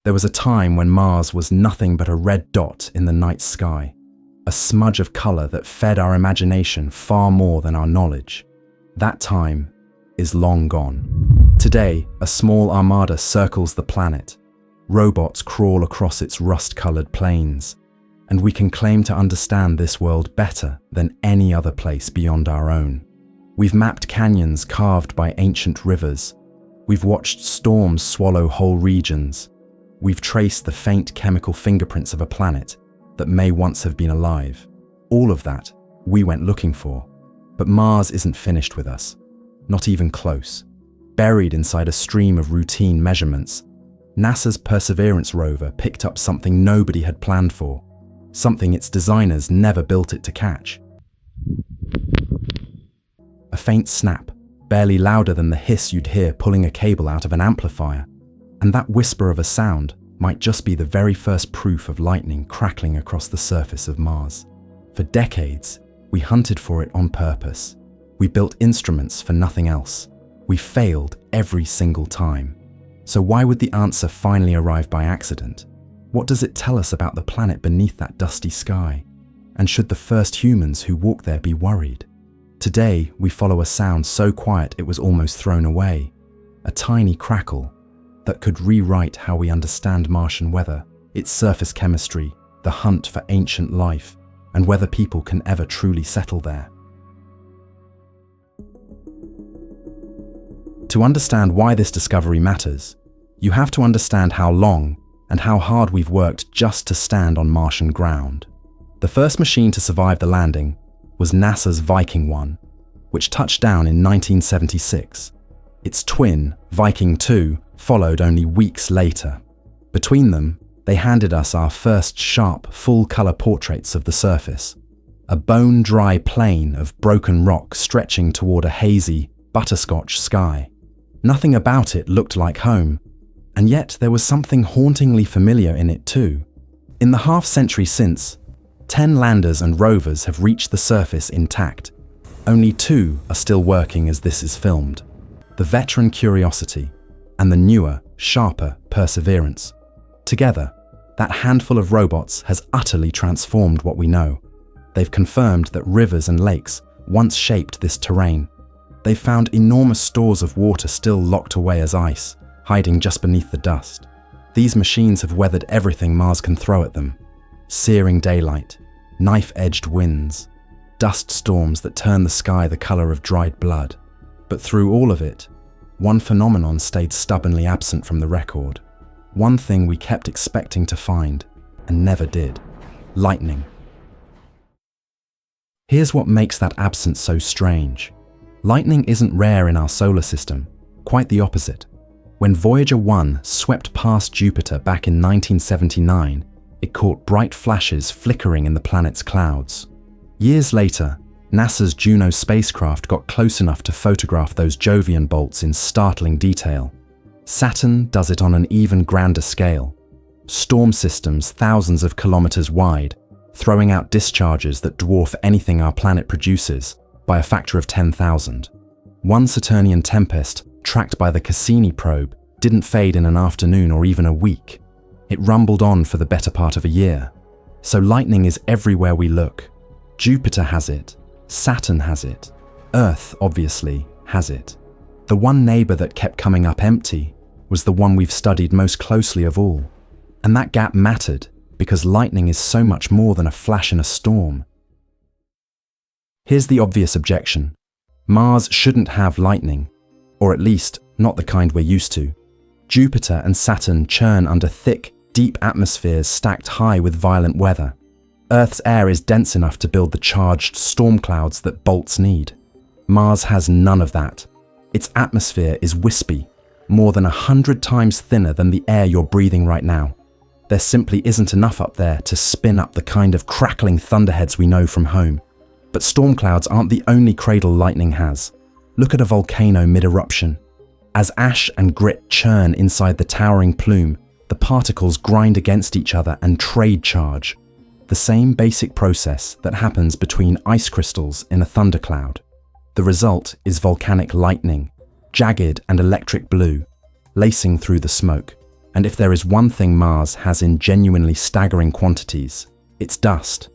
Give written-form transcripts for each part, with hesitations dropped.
There was a time when Mars was nothing but a red dot in the night sky, a smudge of color that fed our imagination far more than our knowledge. That time is long gone. Today, a small armada circles the planet. Robots crawl across its rust-colored plains, and we can claim to understand this world better than any other place beyond our own. We've mapped canyons carved by ancient rivers. We've watched storms swallow whole regions. We've traced the faint chemical fingerprints of a planet that may once have been alive. All of that we went looking for. But Mars isn't finished with us. Not even close. Buried inside a stream of routine measurements, NASA's Perseverance rover picked up something nobody had planned for, something its designers never built it to catch. A faint snap, barely louder than the hiss you'd hear pulling a cable out of an amplifier. And that whisper of a sound might just be the very first proof of lightning crackling across the surface of Mars. For decades, we hunted for it on purpose. We built instruments for nothing else. We failed every single time. So why would the answer finally arrive by accident? What does it tell us about the planet beneath that dusty sky? And should the first humans who walk there be worried? Today, we follow a sound so quiet it was almost thrown away. A tiny crackle that could rewrite how we understand Martian weather, its surface chemistry, the hunt for ancient life, and whether people can ever truly settle there. To understand why this discovery matters, you have to understand how long and how hard we've worked just to stand on Martian ground. The first machine to survive the landing was NASA's Viking 1, which touched down in 1976. Its twin, Viking 2, followed only weeks later. Between them, they handed us our first sharp, full-color portraits of the surface. A bone-dry plain of broken rock stretching toward a hazy, butterscotch sky. Nothing about it looked like home, and yet there was something hauntingly familiar in it too. In the half-century since, 10 landers and rovers have reached the surface intact. Only 2 are still working as this is filmed. The veteran Curiosity and the newer, sharper Perseverance. Together, that handful of robots has utterly transformed what we know. They've confirmed that rivers and lakes once shaped this terrain. They've found enormous stores of water still locked away as ice, hiding just beneath the dust. These machines have weathered everything Mars can throw at them. Searing daylight, knife-edged winds, dust storms that turn the sky the color of dried blood. But through all of it, one phenomenon stayed stubbornly absent from the record. One thing we kept expecting to find, and never did. Lightning. Here's what makes that absence so strange. Lightning isn't rare in our solar system, quite the opposite. When Voyager 1 swept past Jupiter back in 1979, it caught bright flashes flickering in the planet's clouds. Years later, NASA's Juno spacecraft got close enough to photograph those Jovian bolts in startling detail. Saturn does it on an even grander scale. Storm systems thousands of kilometers wide, throwing out discharges that dwarf anything our planet produces by a factor of 10,000. One Saturnian tempest, tracked by the Cassini probe, didn't fade in an afternoon or even a week. It rumbled on for the better part of a year. So lightning is everywhere we look. Jupiter has it. Saturn has it. Earth, obviously, has it. The one neighbor that kept coming up empty was the one we've studied most closely of all. And that gap mattered because lightning is so much more than a flash in a storm. Here's the obvious objection. Mars shouldn't have lightning, or at least not the kind we're used to. Jupiter and Saturn churn under thick, deep atmospheres stacked high with violent weather. Earth's air is dense enough to build the charged storm clouds that bolts need. Mars has none of that. Its atmosphere is wispy, more than 100 times thinner than the air you're breathing right now. There simply isn't enough up there to spin up the kind of crackling thunderheads we know from home. But storm clouds aren't the only cradle lightning has. Look at a volcano mid-eruption. As ash and grit churn inside the towering plume, the particles grind against each other and trade charge. The same basic process that happens between ice crystals in a thundercloud. The result is volcanic lightning, jagged and electric blue, lacing through the smoke. And if there is one thing Mars has in genuinely staggering quantities, it's dust.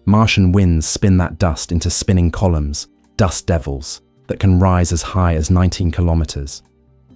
Martian winds spin that dust into spinning columns, dust devils, that can rise as high as 19 kilometers.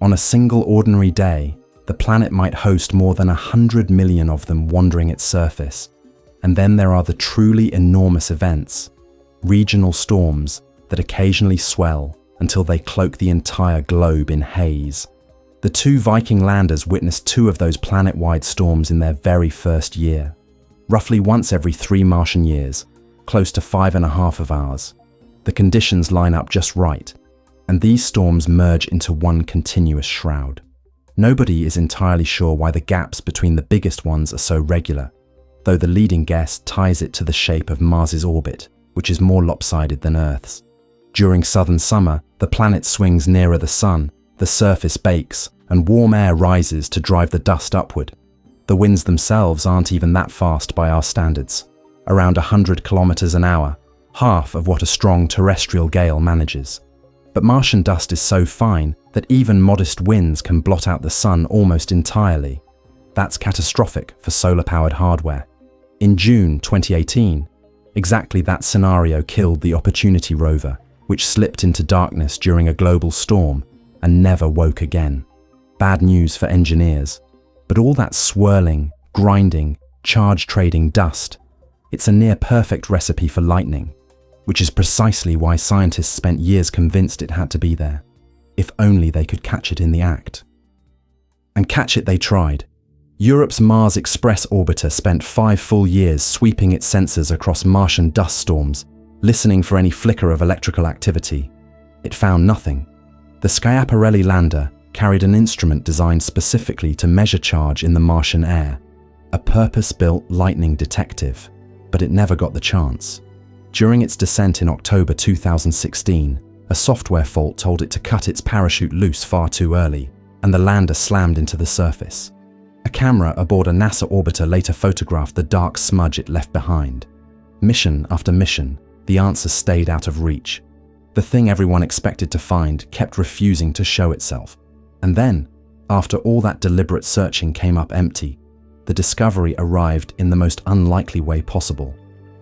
On a single ordinary day, the planet might host more than 100 million of them wandering its surface. And then there are the truly enormous events, regional storms that occasionally swell until they cloak the entire globe in haze. The two Viking landers witnessed two of those planet-wide storms in their very first year, roughly once every 3 Martian years, close to 5.5 of ours. The conditions line up just right, and these storms merge into one continuous shroud. Nobody is entirely sure why the gaps between the biggest ones are so regular, though the leading guess ties it to the shape of Mars's orbit, which is more lopsided than Earth's. During southern summer, the planet swings nearer the sun, the surface bakes, and warm air rises to drive the dust upward. The winds themselves aren't even that fast by our standards, around 100 kilometers an hour, half of what a strong terrestrial gale manages. But Martian dust is so fine that even modest winds can blot out the sun almost entirely. That's catastrophic for solar-powered hardware. In June 2018, exactly that scenario killed the Opportunity rover, which slipped into darkness during a global storm and never woke again. Bad news for engineers. But all that swirling, grinding, charge-trading dust, it's a near-perfect recipe for lightning, which is precisely why scientists spent years convinced it had to be there. If only they could catch it in the act. And catch it they tried. Europe's Mars Express orbiter spent 5 full years sweeping its sensors across Martian dust storms, listening for any flicker of electrical activity. It found nothing. The Schiaparelli lander carried an instrument designed specifically to measure charge in the Martian air, a purpose-built lightning detective, but it never got the chance. During its descent in October 2016, a software fault told it to cut its parachute loose far too early, and the lander slammed into the surface. A camera aboard a NASA orbiter later photographed the dark smudge it left behind. Mission after mission, the answer stayed out of reach. The thing everyone expected to find kept refusing to show itself. And then, after all that deliberate searching came up empty, the discovery arrived in the most unlikely way possible,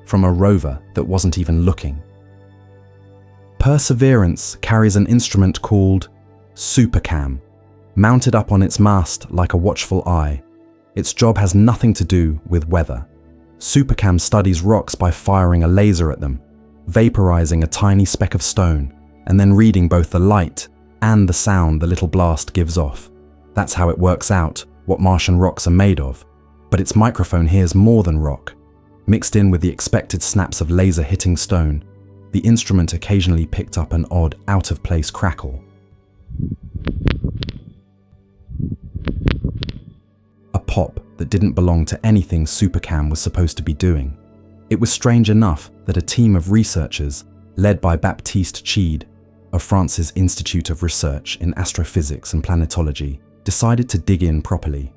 from a rover that wasn't even looking. Perseverance carries an instrument called SuperCam, mounted up on its mast like a watchful eye. Its job has nothing to do with weather. SuperCam studies rocks by firing a laser at them, vaporizing a tiny speck of stone, and then reading both the light and the sound the little blast gives off. That's how it works out what Martian rocks are made of. But its microphone hears more than rock. Mixed in with the expected snaps of laser hitting stone, the instrument occasionally picked up an odd, out-of-place crackle. A pop that didn't belong to anything SuperCam was supposed to be doing. It was strange enough that a team of researchers, led by Baptiste Chide of France's Institute of Research in Astrophysics and Planetology, decided to dig in properly.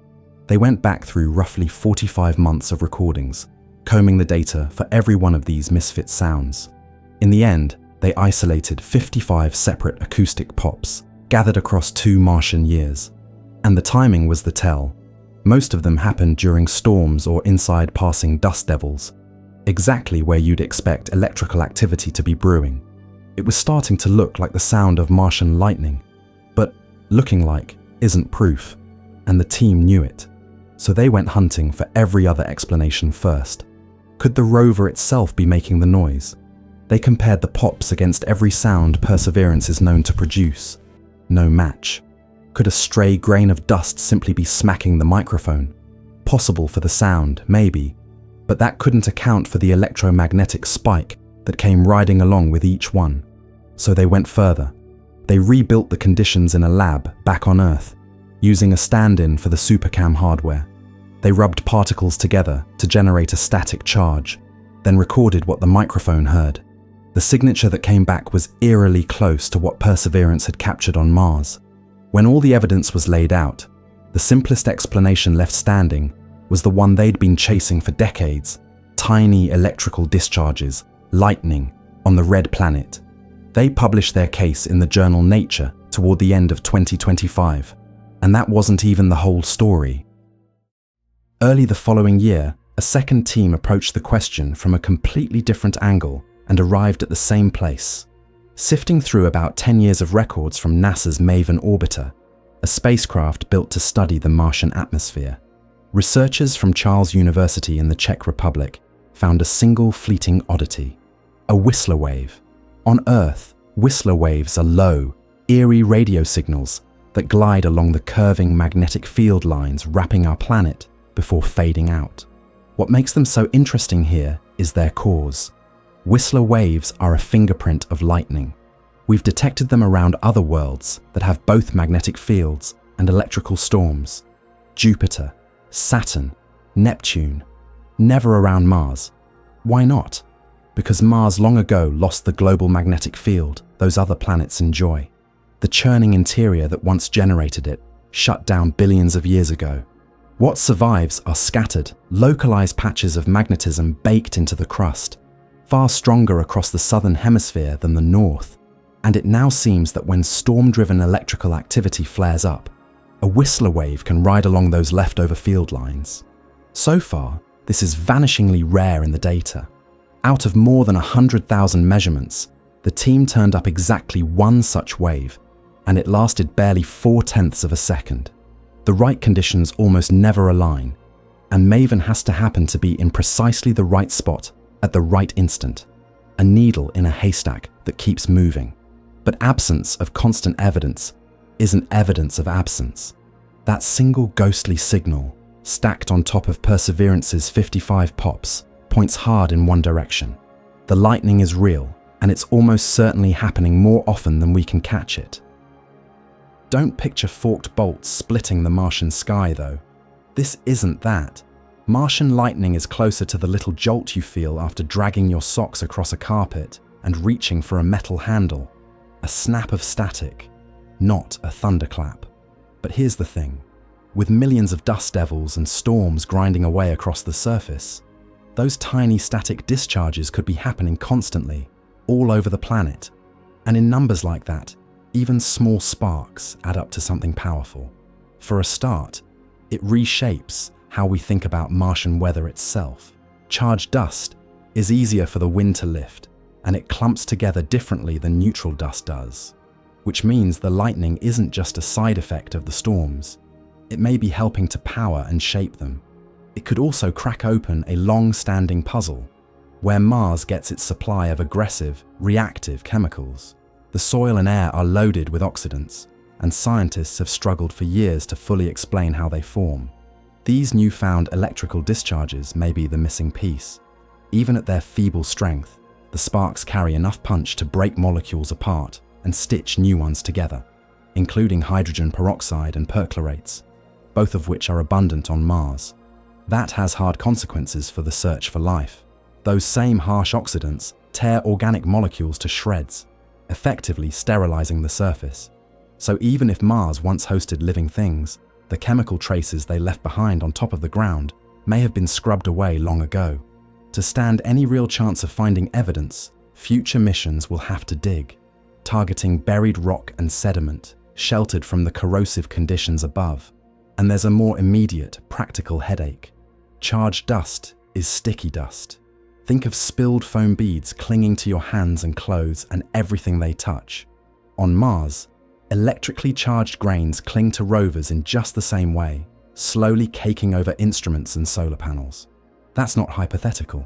They went back through roughly 45 months of recordings, combing the data for every one of these misfit sounds. In the end, they isolated 55 separate acoustic pops, gathered across 2 Martian years. And the timing was the tell. Most of them happened during storms or inside passing dust devils, exactly where you'd expect electrical activity to be brewing. It was starting to look like the sound of Martian lightning, but looking like isn't proof, and the team knew it. So they went hunting for every other explanation first. Could the rover itself be making the noise? They compared the pops against every sound Perseverance is known to produce. No match. Could a stray grain of dust simply be smacking the microphone? Possible for the sound, maybe, but that couldn't account for the electromagnetic spike that came riding along with each one. So they went further. They rebuilt the conditions in a lab back on Earth, using a stand-in for the SuperCam hardware. They rubbed particles together to generate a static charge, then recorded what the microphone heard. The signature that came back was eerily close to what Perseverance had captured on Mars. When all the evidence was laid out, the simplest explanation left standing was the one they'd been chasing for decades: tiny electrical discharges, lightning, on the red planet. They published their case in the journal Nature toward the end of 2025. And that wasn't even the whole story. Early the following year, a second team approached the question from a completely different angle and arrived at the same place. Sifting through about 10 years of records from NASA's MAVEN orbiter, a spacecraft built to study the Martian atmosphere, researchers from Charles University in the Czech Republic found a single fleeting oddity: a Whistler wave. On Earth, Whistler waves are low, eerie radio signals that glide along the curving magnetic field lines wrapping our planet before fading out. What makes them so interesting here is their cause. Whistler waves are a fingerprint of lightning. We've detected them around other worlds that have both magnetic fields and electrical storms. Jupiter, Saturn, Neptune. Never around Mars. Why not? Because Mars long ago lost the global magnetic field those other planets enjoy. The churning interior that once generated it shut down billions of years ago. What survives are scattered, localized patches of magnetism baked into the crust, far stronger across the southern hemisphere than the north. And it now seems that when storm-driven electrical activity flares up, a Whistler wave can ride along those leftover field lines. So far, this is vanishingly rare in the data. Out of more than 100,000 measurements, the team turned up exactly one such wave, and it lasted barely 0.4 of a second. The right conditions almost never align, and MAVEN has to happen to be in precisely the right spot at the right instant, a needle in a haystack that keeps moving. But absence of constant evidence isn't evidence of absence. That single ghostly signal, stacked on top of Perseverance's 55 pops, points hard in one direction. The lightning is real, and it's almost certainly happening more often than we can catch it. Don't picture forked bolts splitting the Martian sky, though. This isn't that. Martian lightning is closer to the little jolt you feel after dragging your socks across a carpet and reaching for a metal handle. A snap of static, not a thunderclap. But here's the thing. With millions of dust devils and storms grinding away across the surface, those tiny static discharges could be happening constantly, all over the planet. And in numbers like that, even small sparks add up to something powerful. For a start, it reshapes how we think about Martian weather itself. Charged dust is easier for the wind to lift, and it clumps together differently than neutral dust does, which means the lightning isn't just a side effect of the storms. It may be helping to power and shape them. It could also crack open a long-standing puzzle, where Mars gets its supply of aggressive, reactive chemicals. The soil and air are loaded with oxidants, and scientists have struggled for years to fully explain how they form. These newfound electrical discharges may be the missing piece. Even at their feeble strength, the sparks carry enough punch to break molecules apart and stitch new ones together, including hydrogen peroxide and perchlorates, both of which are abundant on Mars. That has hard consequences for the search for life. Those same harsh oxidants tear organic molecules to shreds, effectively sterilizing the surface. So even if Mars once hosted living things, the chemical traces they left behind on top of the ground may have been scrubbed away long ago. To stand any real chance of finding evidence, future missions will have to dig, targeting buried rock and sediment, sheltered from the corrosive conditions above. And there's a more immediate, practical headache. Charged dust is sticky dust. Think of spilled foam beads clinging to your hands and clothes and everything they touch. On Mars, electrically charged grains cling to rovers in just the same way, slowly caking over instruments and solar panels. That's not hypothetical.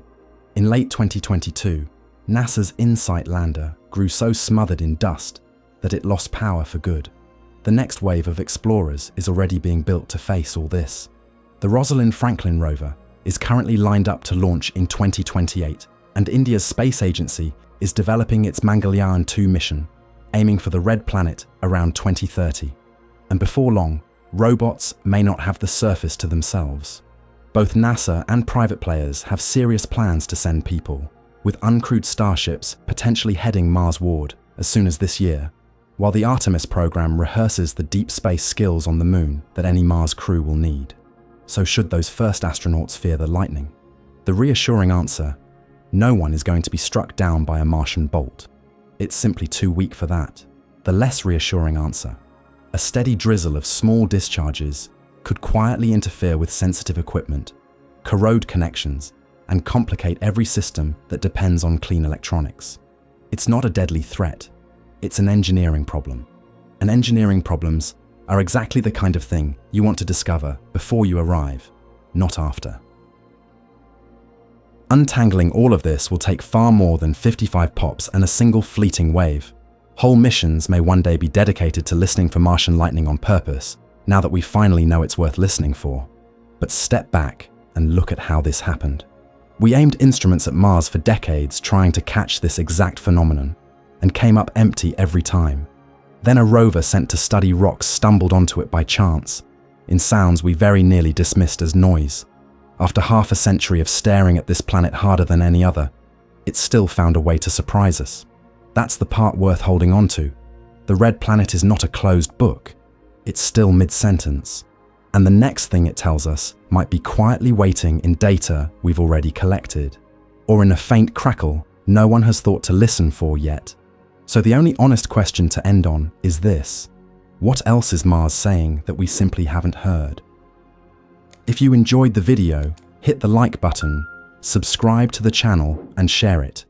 In late 2022, NASA's InSight lander grew so smothered in dust that it lost power for good. The next wave of explorers is already being built to face all this. The Rosalind Franklin rover is currently lined up to launch in 2028, and India's space agency is developing its Mangalyaan 2 mission, aiming for the red planet around 2030. And before long, robots may not have the surface to themselves. Both NASA and private players have serious plans to send people, with uncrewed starships potentially heading Marsward as soon as this year, while the Artemis program rehearses the deep space skills on the Moon that any Mars crew will need. So should those first astronauts fear the lightning? The reassuring answer: no one is going to be struck down by a Martian bolt. It's simply too weak for that. The less reassuring answer: a steady drizzle of small discharges could quietly interfere with sensitive equipment, corrode connections, and complicate every system that depends on clean electronics. It's not a deadly threat, it's an engineering problem. And engineering problems are exactly the kind of thing you want to discover before you arrive, not after. Untangling all of this will take far more than 55 pops and a single fleeting wave. Whole missions may one day be dedicated to listening for Martian lightning on purpose, now that we finally know it's worth listening for. But step back and look at how this happened. We aimed instruments at Mars for decades trying to catch this exact phenomenon, and came up empty every time. Then a rover sent to study rocks stumbled onto it by chance, in sounds we very nearly dismissed as noise. After half a century of staring at this planet harder than any other, it still found a way to surprise us. That's the part worth holding on to. The red planet is not a closed book. It's still mid-sentence. And the next thing it tells us might be quietly waiting in data we've already collected, or in a faint crackle no one has thought to listen for yet. So the only honest question to end on is this: what else is Mars saying that we simply haven't heard? If you enjoyed the video, hit the like button, subscribe to the channel, and share it.